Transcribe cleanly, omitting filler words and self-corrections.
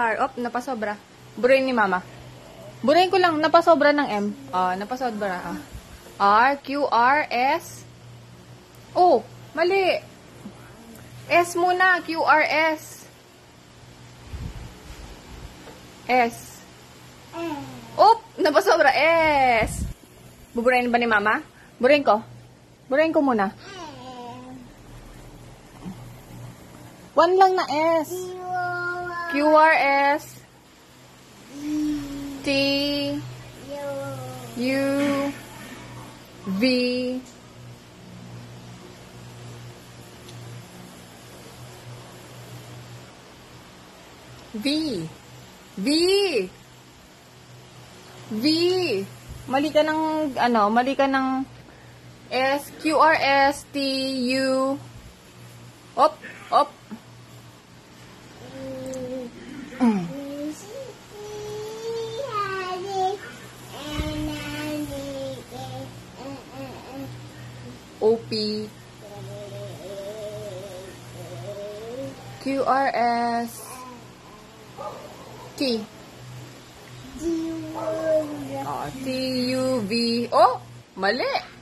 R. Op, napasobra. Burahin ni mama. Burahin ko lang, napasobra ng M. Napasobra. R, Q, R, S. Oh, mali. S muna, Q, R, S. S. Op, napasobra. S. Buburahin ba ni mama? Burahin ko. Burahin ko muna. One lang na S. Q, R, S. T. U. V. V. V. V. Mali ka ng, mali ka ng S, Q, R, S, T, U. Op, op. O, P. Q, R, S. T. T, U, V. Oh, mali.